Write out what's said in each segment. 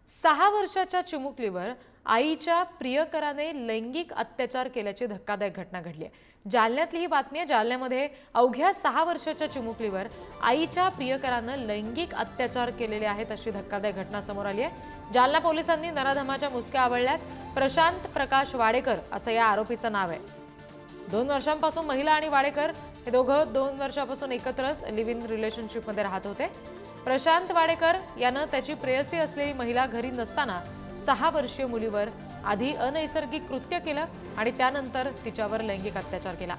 6 वर्षाच्या चिमुकलीवर आईच्या प्रियकराने लैंगिक अत्याचार केल्याची धक्कादायक घटना घडली आहे। जालन्यातली ही बातमी आहे। जालन्यामध्ये अवघ्या 6 वर्षाच्या चिमुकलीवर आईच्या प्रियकराने लैंगिक अत्याचार केलेले आहेत अशी धक्कादायक घटना समोर आली आहे। जालना पोलिसांनी नराधमाच्या मुसक्या आवळल्यात। प्रशांत प्रकाश वाडेकर असं या आरोपीचं नाव आहे। 2 वर्षांपासून महिला आणि वाडेकर हे दोघं 2 वर्षांपासून एकत्रच लिव्ह इन रिलेशनशिपमध्ये राहत होते। प्रशांत वाडेकर यानं त्याची प्रेयसी असलेली महिला घरी नसताना 6 वर्षीय मुलीवर आधी अनैसर्गिक कृत्य केलं आणि त्यानंतर तिच्यावर लैंगिक अत्याचार केला।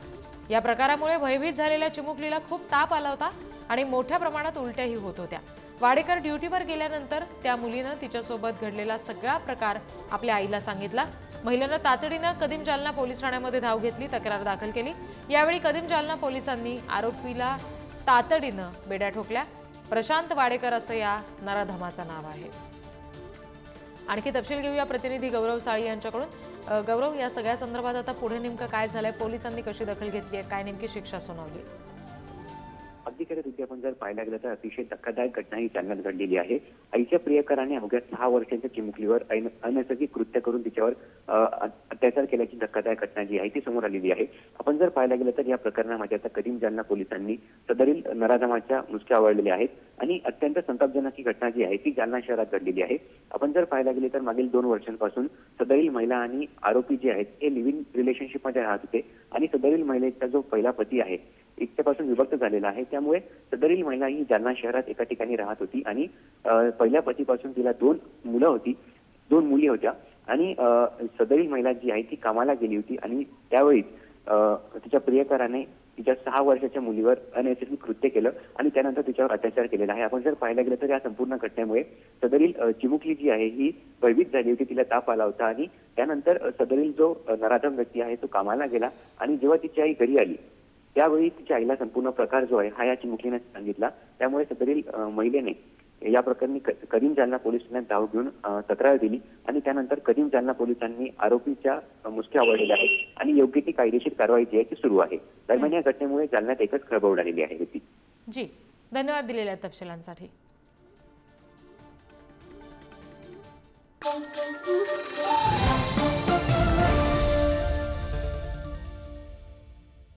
या प्रकारामुळे भयभीत झालेल्या चिमुकलीला खूप ताप आला होता आणि मोठ्या प्रमाणात उलट्याही होत होत्या। वाडेकर ड्युटीवर गेल्यानंतर त्या मुलीनं तिच्यासोबत घडलेला सगळा प्रकार आपल्या आईला सांगितला। महिलेनं तातडीनं कदीम जालना पोलीस ठाण्यामध्ये धाव घेतली, तक्रार दाखल केली। यावेळी कदीम जालना पोलिसांनी आरोपीला तातडीनं बेड्या ठोकल्या। प्रशांत वाडेकर असं या नराधमाचं नाव आहे। आणखी तपशील घेऊया प्रतिनिधी गौरव साळी यांच्याकडून। गौरव, या सगळ्या संदर्भात आता पुढे नेमकं काय झालंय? पोलिसांनी कशी दखल घेतली आहे? काय नेमकी शिक्षा सुनावली? अगदी खरं तिथे आपण जर पाहायला गेलं तर अतिशय धक्कादायक घटना ही जालन्यात घडलेली आहे। आईच्या प्रियकराने अवघ्या 6 वर्षांच्या चिमुकलीवर अनैसर्गिक कृत्य करून तिच्यावर अत्याचार केल्याची धक्कादायक घटना जी आहे ती समोर आलेली आहे। आपण जर पाहायला गेलं तर या प्रकरणामध्ये आता कदीम जालना पोलिसांनी सदरील नराधमाच्या मुसक्या आवळलेल्या आहेत आणि अत्यंत संतापजनक ही घटना जी आहे ती जालना शहरात घडलेली आहे। आपण जर पाहायला गेले तर मागील 2 वर्षांपासून सदरील महिला आणि आरोपी जे आहेत हे लिव्ह इन रिलेशनशिपमध्ये राहत होते आणि सदरील महिलेचा जो पहिला पती आहे इतक्यापासून विभक्त झालेला आहे। त्यामुळे सदरील महिला ही जालना शहरात एका ठिकाणी राहत होती आणि पहिल्या पतीपासून तिला 2 मुली होत्या आणि सदरील महिला जी आहे ती कामाला गेली होती आणि त्यावेळी तिच्या प्रियकराने तिच्या 6 वर्षाच्या मुलीवर अनैसर्गिक कृत्य केलं आणि त्यानंतर तिच्यावर अत्याचार केलेला आहे। आपण जर पाहायला गेलं तर या संपूर्ण घटनेमुळे सदरील चिमुकली जी आहे ही भयभीत झाली होती, तिला ताप आला होता आणि त्यानंतर सदरील जो नराधम व्यक्ती आहे तो कामाला गेला आणि जेव्हा तिची आई घरी आली त्यावेळी तिच्या आईला संपूर्ण प्रकार जो आहे हा या चिमुकलीने सांगितला। त्यामुळे सदरील महिलेने या प्रकरणी कदीम जालना पोलीस ठाण्यात धाव घेऊन तक्रार दिली आणि त्यानंतर कदीम जालना पोलिसांनी आरोपीच्या मुसक्या आवळलेल्या आहेत आणि योग्य ती कायदेशीर कारवाई जी आहे ती सुरू आहे। दरम्यान या घटनेमुळे जालन्यात एकच खळबळ उडालेली आहे। जी, धन्यवाद दिलेल्या तपशिलांसाठी।